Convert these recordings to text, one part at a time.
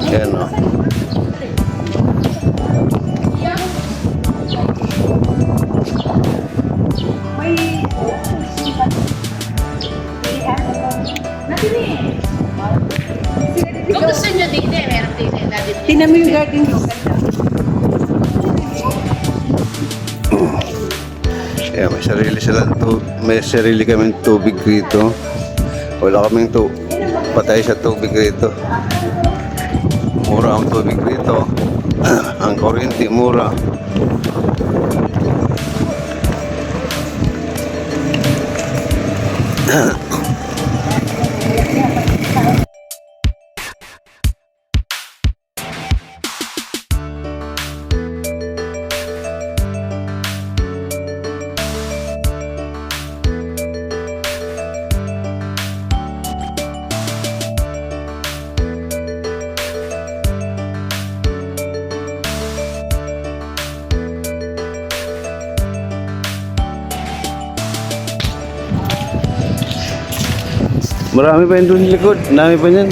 Yan o. Kung gusto nyo din meron din natin. Tingnan mo yung garden ko. Yeah, may sarili kaming tubig rito. Wala kaming patay sa tubig rito. Mura ang tubig rito. Ang kuryente mura. Marami pa yun doon sa likod. Marami pa yan.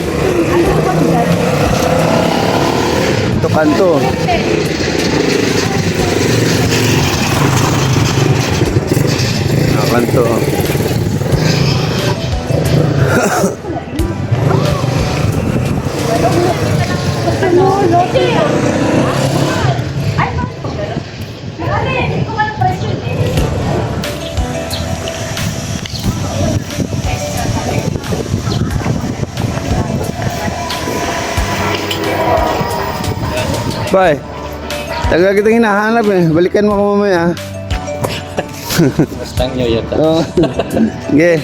Ito kanto. Kanto. Bye. Tagal kitang hinahanap eh. Balikan mo ako mamaya. Mustang nyo yata. Oo. Sige.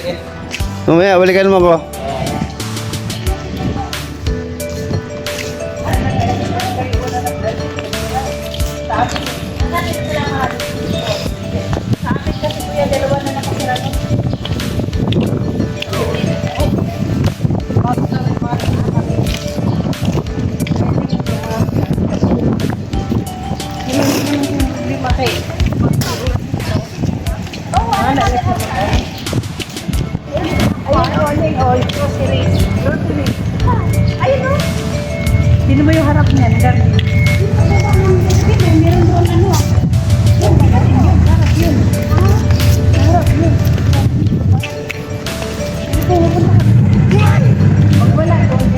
Mamaya, balikan mo ako. Tingnan mo yung harap niya. Meron doon ano. Harap yun. Harap yun. Wala doon.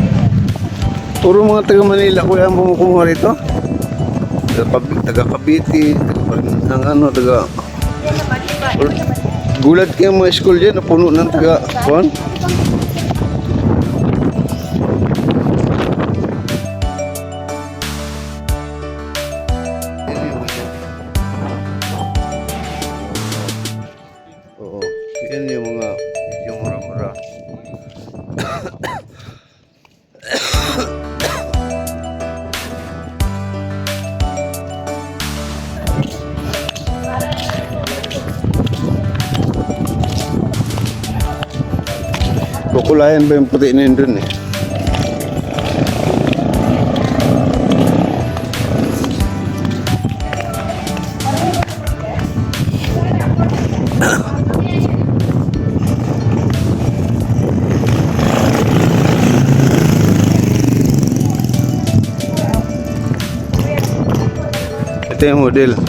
Puro mga taga Manila ko yan kumuha rito. Taga Cavite, taga gulat kayo mga school dyan, napuno ng taga kuwan. Oo, yan yung mga yung mura-mura. Kukulayan ba yung puti na yun dun eh? Ito yung model.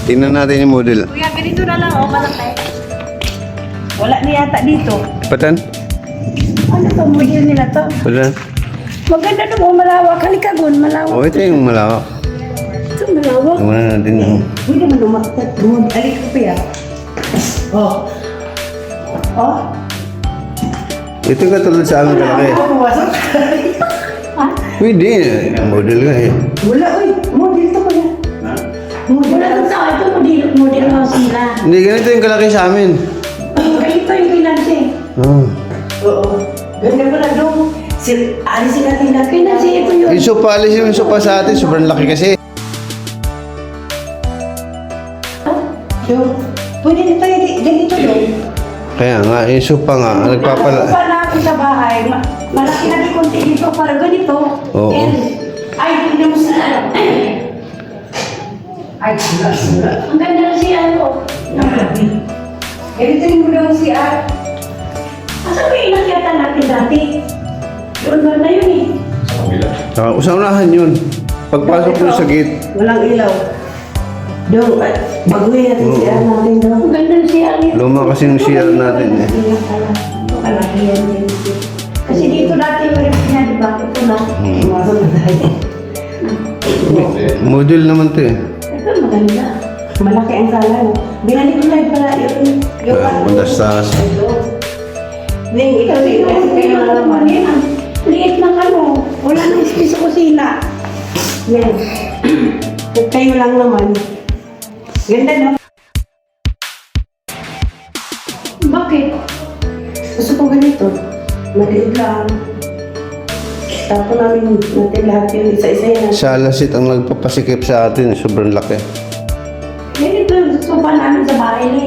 Tingnan natin yung model. Kuya, ganito na lang. O, malaki. Wala na yata dito. Patan? Ano to? Model nila to. Patan? Maganda to. O, malawak. Halika gun. Malawak. Oh, ito yung malawak. Ito, malawak. Tingnan natin yung... Pwede mo lumaktat. Halika pa yan. Oh. Oh. Ito yung katulad sa amin kalaki. Pumasok. Ha? Pwede. Model nga eh. Wala, uy. Model to kuya. Ha? Wala to sa ito. Model mo sila. Hindi, ganito yung kalaki sa amin. Ganito yung pinansi. Oh. Oo. Ganda mo na doon. Alisin natin na pinansi. Ito yun. Yung sopa, alis yung sopa sa atin. Sobrang laki kasi. Pwede na tayo ganito doon. Kaya nga, yung sopa nga, nagpapala... Nagpapala na ako sa bahay. Malaki na di konti dito para ganito. Oo. Ay, hindi mo sila. Ay, sila. Ang ganda na si ano. Ganito mo daw si Ar. Asa ba yung inakyatan natin dati? Doon ba na yun eh? Sa kabila. Usahan yun. Pagpasok mo sa gate, Walang ilaw. Doon, baguhin natin si Ann natin doon. Ang ganda ng CR niya. luma kasi yung CR natin eh. Kalakihan din. Kasi dito dati yung rep-nya, di ba? Ito na. Pumasok na tayo. Model naman to eh. Ito maganda. Malaki ang sala. No? Binalik ko lang pala yung Punta sa taas. Ning, ikaw din. Kayo na naman. Liit ng ano. Wala nang space sa kusina. Yan. Kayo lang naman. Ganda, no? Bakit? Gusto ko ganito. Maliit lang. Tapos namin natin lahat yung isa-isa yan. Sa Alasit ang nagpapasikip sa atin, sobrang laki. Ganito yung sofa namin sa bahay ni.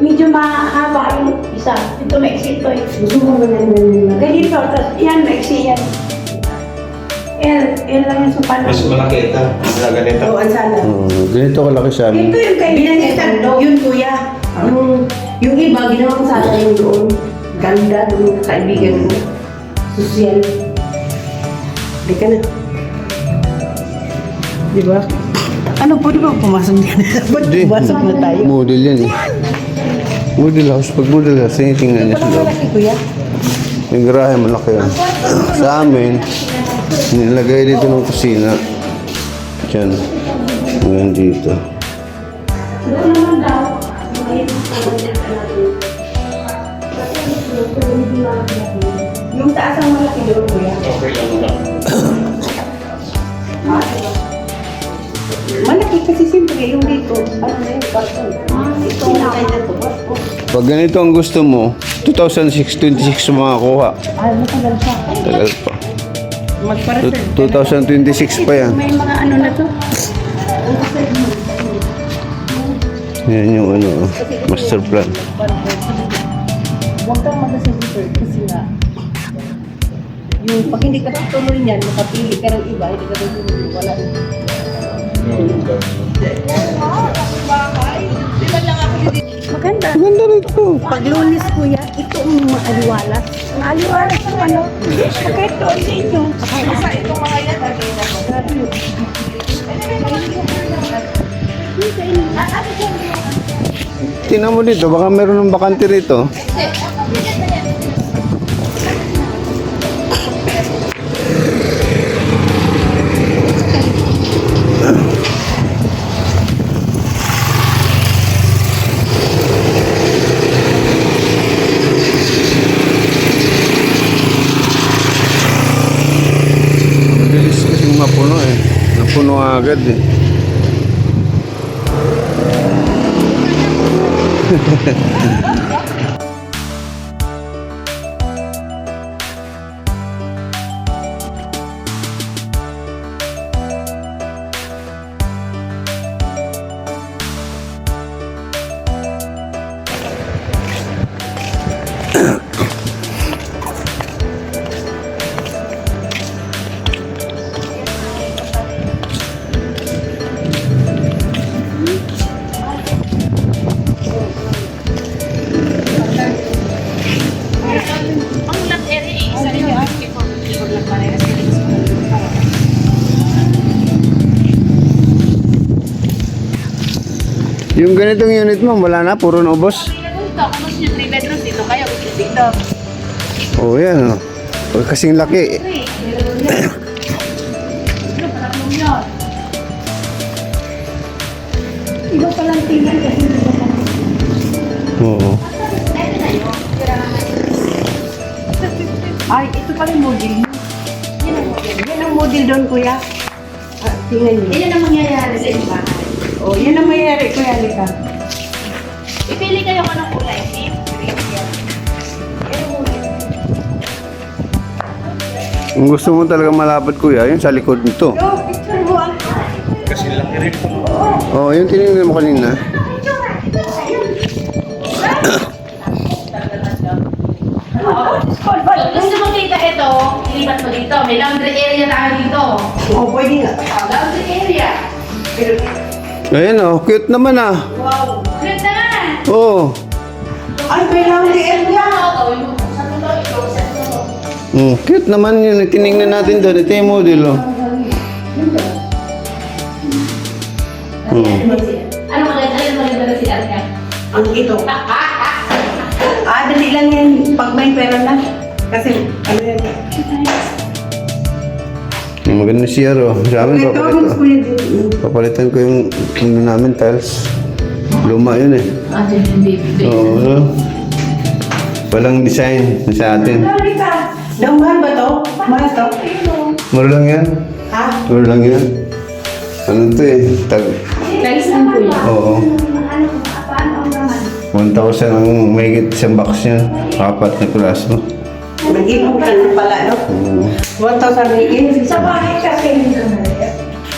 Medyo mahaba yung isa. Ito maiksi ito eh. Gusto mo ganyan. Ganito, tapos yan maiksi yan. Yan lang yung sofa namin. malaki ito. Wala ganito. Oo, ang sala. Ganito kalaki sa amin. Ito yung kay Binangitan, yun kuya. Yung iba, ginawa ko sana yung doon. Ganda doon, kaibigan mo. Social. Di ka na. Di ba? Ano po, di ba pumasok na? Ba't Hindi. pumasok na tayo? Model yan eh. Model house. Pag model house, tinitingnan niya sa Parang loob. malaki kuya. Yung garahe, malaki yan. Sa amin, nilagay dito ng kusina. Diyan. Hanggang dito. Doon naman daw. Yung taas ang malaki doon kuya. Malaki kasi siyempre yung dito. Ano na yung baso? Ito ang kanya to. Pag ganito ang gusto mo, 2026 makakuha. Ay, matagal pa. Tagal pa. Magparasal. 2026 pa yan. May mga ano na to. Yan yung ano, master plan. Huwag kang mag-asal kasi nga, yung pag hindi ka tutuloy niyan, makapili ka ng iba, hindi ka tutuloy, wala. Maganda. Maganda rito. Pag Lunes kuya, ito ang maaliwalas. Maaliwalas yung ano. Bakit doon sa inyo? Sa itong mga yan, Tingnan mo dito, baka meron ng bakante rito. Mabilis kasing mapuno eh. Napuno agad eh. Ang lang area eh. Isa rin yung 54 lang parehas. Yung ganitong unit mo, wala na, puro na ubos. Ito, kung gusto nyo 3 bedrooms dito kayo, gusto dito. Oh, yan oh. Huwag kasing laki. 3. Iba palang tingnan kasi hindi ko Oo. Ay, ito pala yung model. Yan ang model doon, kuya. Tingnan niyo. Yan ang mangyayari sa inyong bahay. Oh, yan ang mayayari, kuya, Lika. Ipili kayo kung anong kulay. Pink, green, yan. Kung gusto mo talaga malapit kuya, yun sa likod nito. Yo, picture mo ah. Oh, yung tinignan mo kanina. Kung gusto mo kita ito, ilipat mo dito. May laundry area tayo dito. Oh, pwede nga. Laundry area. Ayan oh, cute naman ah. Wow. Ulit naman. Oo. Ay, may laundry area. Gawin mo. Sa ito, i-closet mo. Cute naman yun. Tinignan natin doon. Ito yung model, oh. Ano maganda na si Arka? Ang ito. Dali lang yan. Pag may pera na. Kasi, ano yan. Yung maganda siya, oh. Sa amin, Ito, mas kulit din. papalitan ko yung ano namin, tiles. Luma yun, eh. Hindi. Oo. Walang design sa atin. Daw, mahal ba to? Mahal to? Muro lang yan. Ha? Muro lang yan. Ano to eh? Guys, lang po yan. Oo. 1,000 ang mahigit isang box yan. 4 na piraso. Nag-ipon ka na pala, no? 1,000 rin. Sa bahay kasi,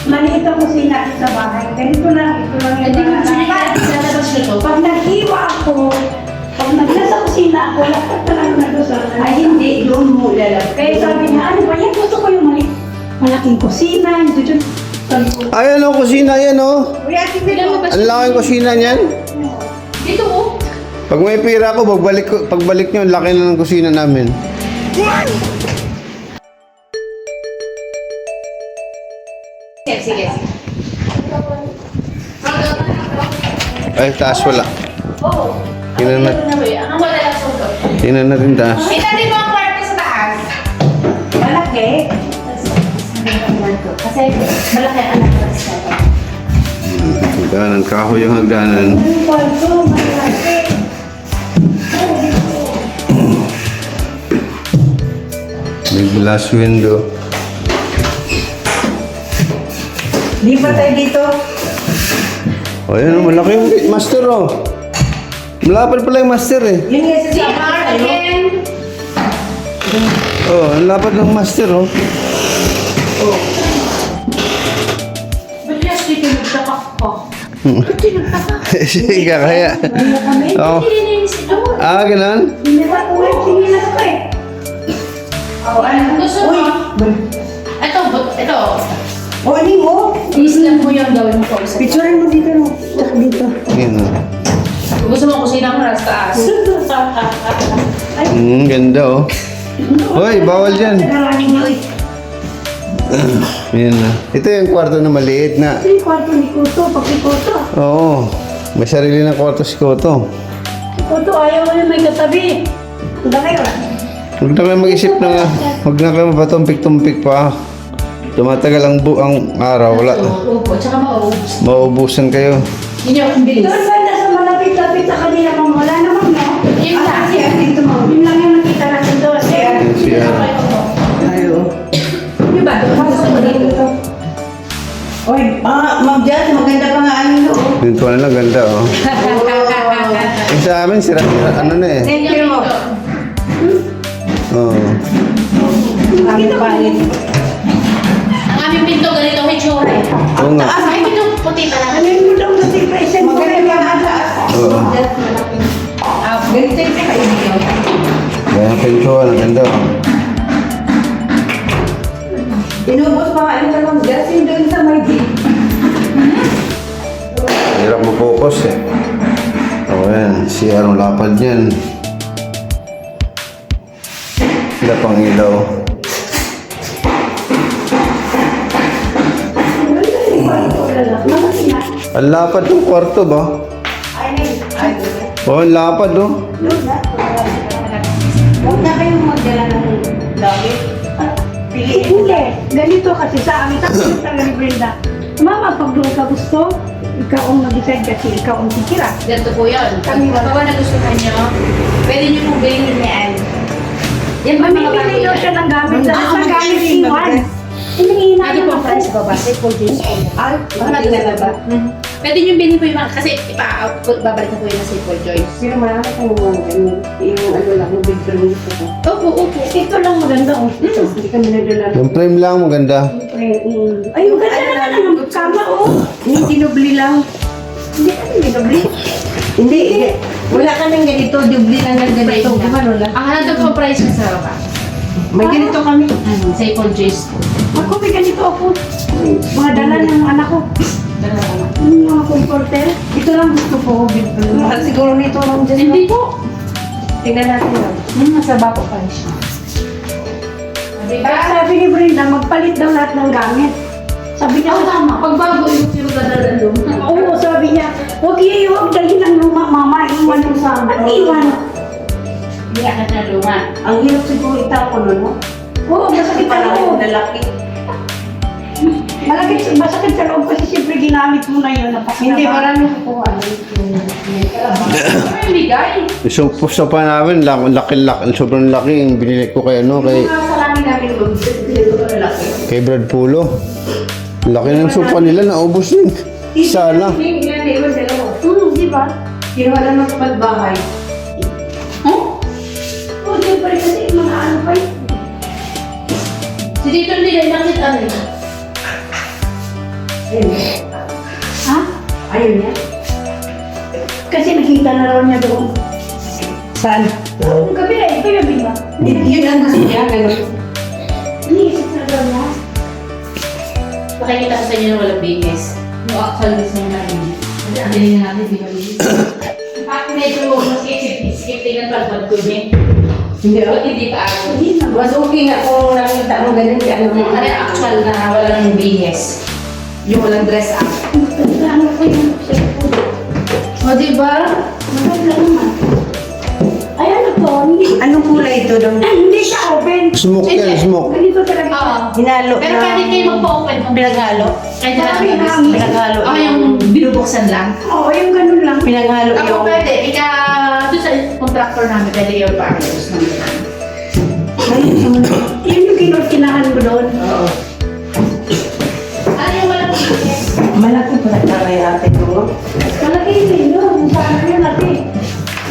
maliit ang kusina sa bahay. Ganito lang, ito lang yung Hindi ko mga gusto niya lahat. ilalabas niyo to. Pag naghiwa ako, pag nasa kusina ako, lahat talaga nagdasal. Ay, hindi, doon mo lalabas. Kaya sabi niya, ano ba yan? Gusto ko yung malaking kusina. Yung dyan. Sabi ko, Ayan o, kusina yan o. Kuya, ate, Tignan mo ba Ang laking kusina niyan. Dito oh. Pag may pira ko, pagbalik nyo, ang laki na ng kusina namin. Sige. Ay, taas wala. Oo. Tingnan na, Ang wala lang sa ulo. tingnan natin taas. Itatin mo ang kwarto sa taas. malaki. Kasi malaki ang anak ko sa taas. Hagdanan, kahoy yung hagdanan. Yung kwarto, malaki. May glass window. Di ba tayo dito? O yan o, malaki yung master o. Malapad pala yung master eh. Yun nga si CR again. Oh, ang lapad ng master oh. Ba't yung dito nagtakak ko? Sige, kaya. Oh. Nilinis ito. Ganun? Hindi ba uwi, sinilas ko eh. Gusto mo? Ito. O, ano mo? I-slam mo yung gawin mo ko. Picturean mo dito, no? Tsaka dito. Yan o. Kung gusto mo kusina mo nasa taas. Ganda oh. Hoy, bawal dyan. Yan na. Ito yung kwarto na maliit na. Ito yung kwarto ni Kuto, pag si Kuto. Oo. May sarili ng kwarto si Koto. Si Kuto, ayaw mo yung may katabi. Handa kayo. Huwag na kayo mag-isip na huwag na kayo mapatumpik-tumpik pa. Tumatagal ang buang araw. Wala. Opo, tsaka maubos. Mauubusan kayo. Yun yung bilis. Doon ba nasa malapit-lapit sa kanila mong wala naman, no? Yun na. Kasi dito mo. Yun lang yung nakita natin doon. Yan siya. Ayo. Yung ba? Gusto mo dito. Oy, Ma'am Jazz, maganda pa nga ano, no? Dito na lang, ganda oh. Yung sa amin, sira-sira. Ano na eh. Thank you. Oo. Ang pangit. Ang aming pinto ganito, may tsura eh. Oo nga. Ay, pinto puti pa lang. Ano yung daw kasi present ko Maganda rin. pa nga. Oo. Ganito yung kaibigan. Kaya ang pintuan, ang ganda oh. Inubos pa nga ano na Ma'am Jazz, yung doon sa may jeep. Hirap mag-focus eh. Oo yan, CR ang lapad yan. Sila pang ilaw. Ang lapad ng kwarto ba? Oo, ang lapad oh. Huwag na kayong magdala ng dami. Piliin mo Hindi. Ganito kasi sa amin. Tapos sa ni Brenda. Mama, pag doon ka gusto, ikaw ang mag-decide kasi ikaw ang titira. Ganito po yun. Pag bawa na gusto nyo, pwede nyo mong bilhin yan. Yan ba mga Mamimili daw siya ng gamit na Ah, sa gamit mamimili, iwan. mag-dress. Hindi Lagi po ang price baba, say full juice. Ay, Baka natin na ba? Pwede nyo bilhin po yung mga, kasi babalik na po yung Simple Joys. Pero marami kang yung ano lang, yung big frame gusto ko. Opo. Ito lang maganda. Oh. Hindi kami nadala. Yung frame lang maganda. Ay, maganda naman ang kama, oh. Hindi, dinubli lang. Hindi kasi may dobli. Hindi. Wala ka nang ganito, dubli lang ng ganito. Gumano lang. Ang hanap po ang price niya sa baba. May ganito kami. Say full juice. Ako may ganito ako. Mga dala ng anak ko. Yung mga comforter. Ito lang gusto ko, big frame. Mahal siguro nito lang dyan. Hindi po. Tingnan natin lang. Nasa baba pa rin siya. Diba? Kaya sabi ni Brenda, magpalit daw lahat ng gamit. Sabi niya, Tama. Pagbago yung sinugadaran doon. oo, sabi niya, huwag dalhin ng luma, mama, iwan mo sa amin. Ano iwan? Hindi ka na luma. Ang hirap siguro itapon, no? Oo, masakit sa loob. Masakit sa loob kasi siyempre ginamit mo na yun. Hindi, marami kukuha. Ano yung bigay? So, sa pa namin, sobrang laki yung binili ko kay ano, kay, Salamin namin dito ko lalaki. kay Brad Pulo. Laki ng sopa nila, naubos din. Sana. Ilan na iwan dalawa. Di ba? Kinuha lang ng kapatbahay. Oo, siyempre kasi mga ano pa yun. Si Tito nila nakit ano yun? Ha? Ayun niya. Kasi nakita na raw niya doon. Saan? Ang gabi na, ito yung iba. Yun ang gusto niya, gano'n. Iniisip na daw niya. Pakikita ko sa inyo na walang bigas. No, actually, gusto mo namin. Hindi na natin, di ba? Bakit medyo mas skip tingnan palpad ko niya. Hindi Ba't hindi pa ako? Mas okay nga kung nakita mo ganun kaya ano mo. Ano yung actual na walang bigas? Yung walang dress up. Ano ko yun? O, diba? Maganda naman. Ay, ano to? Anong kulay ito daw? Hindi siya open. Smoke yan, smoke. Ganito talaga. Oo. Hinalo Pero na pwede kayo magpa-open kung pinaghalo. Kahit na Dami lang na. Pinaghalo. Ako yung binubuksan lang. Oo, yung ganun lang. Pinaghalo Ako yung... pwede. Doon sa contractor namin, pwede yung pa-ayos namin. Yun yung kinakinahan mo doon. Oo. Ano yung walang bigas? Malaki pa na kay ate ko. Malaki yun yun. Sa ano yun natin.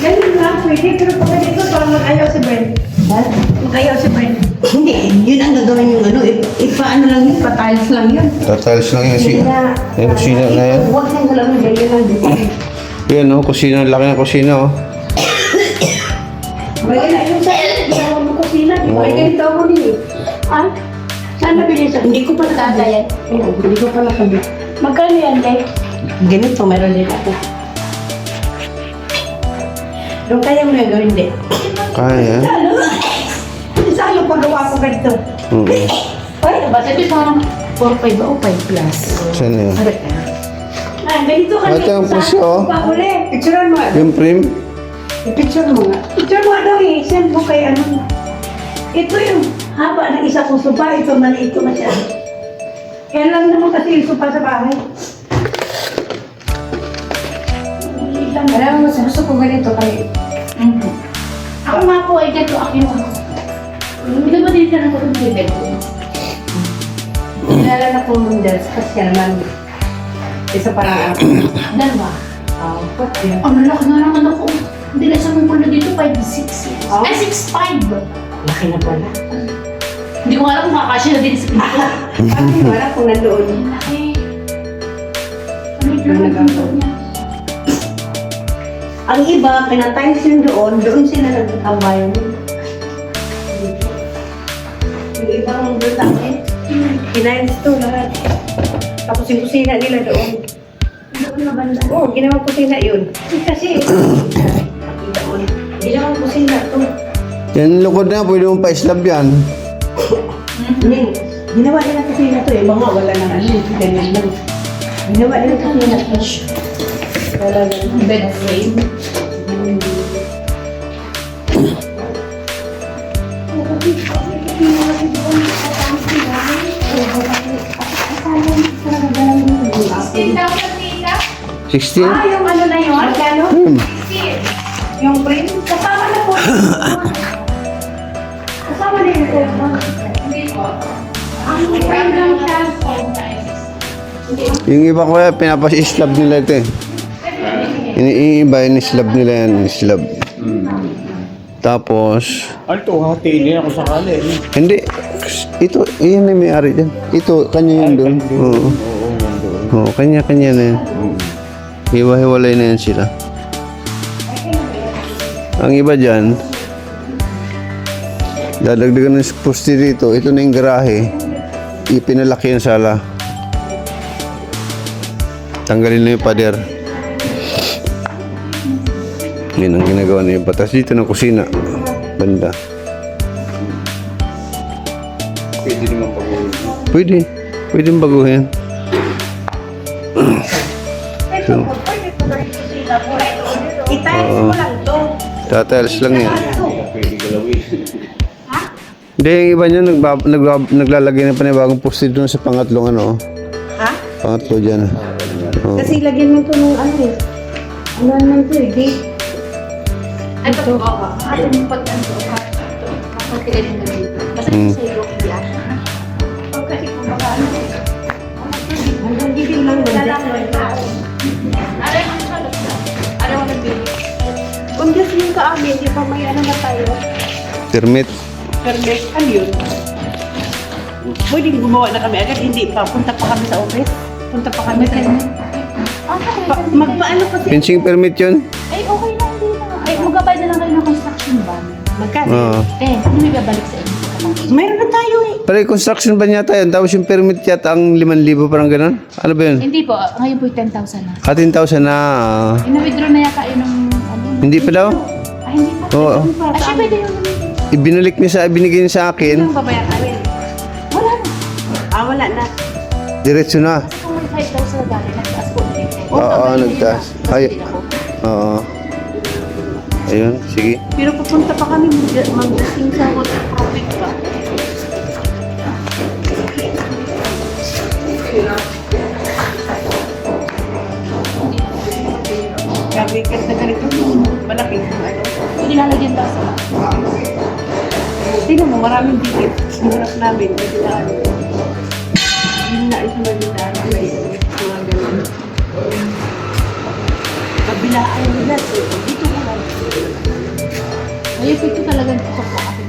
Ganun lang, pwede. Pero pag dito, parang mag-ayaw si Brent. Mag-ayaw si Brent. Hindi, yun ang gagawin yung ano. Ipaano lang yun, pa-tiles lang yun. Tatiles lang yan si... Yung kusina na yan. Huwag kang galawin, ganyan lang dito. Yan oh, kusina, laki ng kusina oh. Bagay na yung sa ginawa mo kusina. Di ba? Ay, ganito ako din. Ah? Saan nabili sa? Hindi ko pa nakagayan. Hindi ko pala sabi. Magkano yan, Day? Ganito, meron din ako. Doon kaya mo yung gawin din. Kaya. Ano? Saan yung pagawa ko ganito? Oo. Ay, Ba't ito parang 4-5 ba o 5 plus? Saan na yan? ah, ganito ka Ito ang puso, oh. Pahuli. Picturean mo. Yung prim? I-picture mo nga. Picture mo daw eh. Send mo kay ano. Ito yung haba ng isa kong sopa. Ito maliit ko masyado. Kaya lang naman kasi yung sopa sa bahay. Alam mo, gusto ko ganito kay... Ako nga po ay ganito akin ako. Hindi ba din ka na ko yung bibig ko? Kilala na kong Mundels kasi naman. Isa parang ako. Dalawa. Ba't yun? Ano laki na naman ako. Hindi na sa mong dito 5'6". Oh. Ay, 6'5". Laki na pala. Hindi ko alam kung makakasya na din sa pinto. Paano mo alam kung nandoon? Laki. Ano yung pinto niya? Ang iba, pinatiles yun doon sila nagtatambayan. Yung ibang doon namin, piniles to lahat. Tapos yung kusina nila doon. Doon na banda. Oo, ginawang kusina yun. Kasi, Nakita mo, ginawang kusina to. Yan lukod na, pwede mong pa-slab yan. Hindi, ginawa nila kusina to eh. Mga wala na ano, ganyan lang. Ginawa nila kusina to. Wala na. Bed frame. ah, 16? yung ano na yun? Magkano? Hmm. Yung print? Kasama na po. Kasama na yung print mo. Ang print lang siya. Yung iba ko pinapas-slab nila ito eh. Iniiba, in-slab nila yan, in-slab. Tapos, Ano to, hatiin ako sakali. hindi, ito, iyan na yung may-ari dyan. Ito, kanya yun doon. Oo. Oo, kanya-kanya na yan. Hiwa-hiwalay na yan sila. Ang iba dyan, dadagdagan ng poste dito. Ito na yung garahe. Ipinalaki yung sala. Tanggalin na yung pader. Yan ang ginagawa niya. Batas dito ng kusina. Banda. Pwede naman baguhin. Pwede. Pwedeng baguhin. So, Itiles mo lang to. tatiles lang yan. Hindi, yung iba niya naglalagay ng panibagong poste doon sa pangatlong ano. Ha? Pangatlo dyan. Oo. Kasi lagyan mo to ng ano eh. Ano naman to eh, gate. Ay, pag oo. Ay, pag ano, ito. Kapagkilig na dito. Basta sa iyo, yan. Kasi kung baka ano eh. Hanggang gigil lang lang. Aray, ang salat na. Aray, walang bili. Kung just yung kaamin, di ba may ano na tayo? Permit. Permit, ano yun? Pwedeng gumawa na kami agad, hindi pa. Punta pa kami sa office. Punta pa kami sa magpaano kasi? Fencing permit yun? Ay, okay lang, hindi na. Ay, magabay na lang kayo ng construction ban. Magkano? Oo. Ano may babalik sa inyo? Mayroon na tayo eh. Pero yung construction ba yata yun? Tapos yung permit yata ang 5,000 parang ganun? Ano ba yun? Hindi po, ngayon po 10,000 na. 10,000 na. Ina-withdraw na yata yun ng ano. Hindi pa daw? Ay, hindi pa. Oo. Ay, siya pwede yung Ibinalik niya binigay niya sa akin. Anong babayan namin? wala na. Wala na. Diretso na. Kasi kung may 5,000 na dali, nagtaas po ulit. Oo, nagtaas. Ay. Oo. Ayun, sige. Pero pupunta pa kami magdating sa water profit pa. Grabe, kasi na ganito. Malaking ano. Hindi lalagyan daw sa Tingnan mo, maraming bigit. Sinurap namin. Kasi na ano. Hindi na isa maganda. May mga ganun. Kabilaan nila. So, dito mo lang. ayun po ito talagang kusok po akin.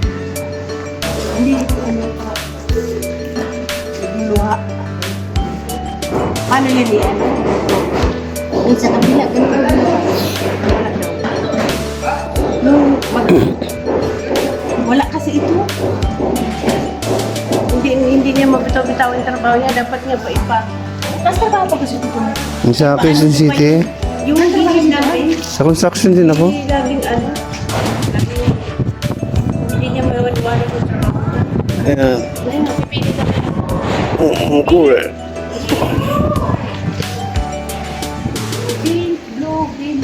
Hindi ito ano pa. Luha. Paano yan yan? Yung sa kabila, ganito na. Nung wala kasi ito. Hindi niya mabitaw-bitaw yung trabaho niya. Dapat nga pa ipa. Tapos trabaho pa kasi dito. Yung sa Quezon City, Yung gigil namin. sa construction din ako. Hindi laging ano. Laging, hindi niya maiwan-iwan yung trabaho niya. Ayan. Ayun, pipili na rin. Ang cool. Green, blue, green.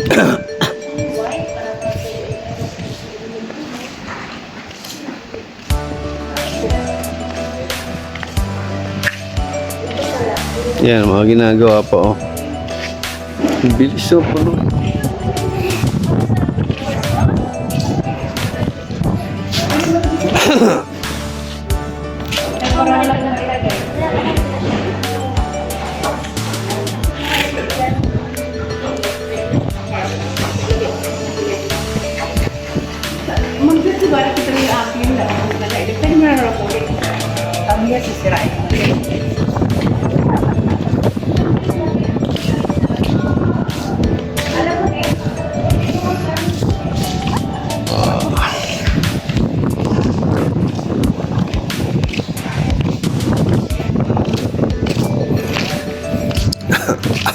Yan, mga ginagawa pa oh. Ang bilis oh, puno. Magdito ba na kita yung akin na nalagay? Pwede mo na rin ako ulit. Kami yan sisirain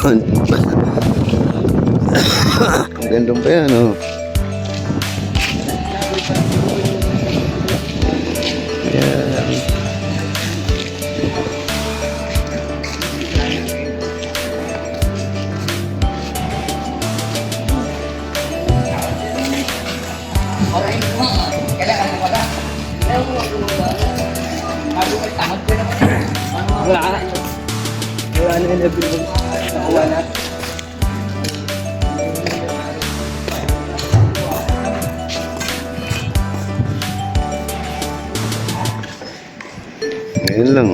naman. Ang gandong pa yan oh. Yan. Wala na yung level mo. Nakuha na. Ngayon lang.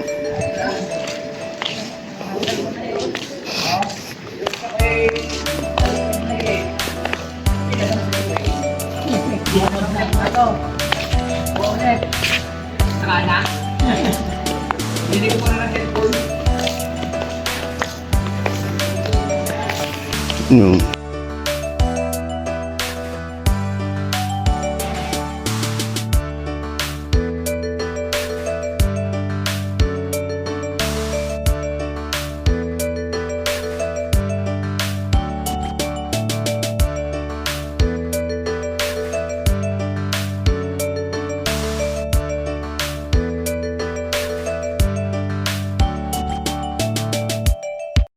Ano?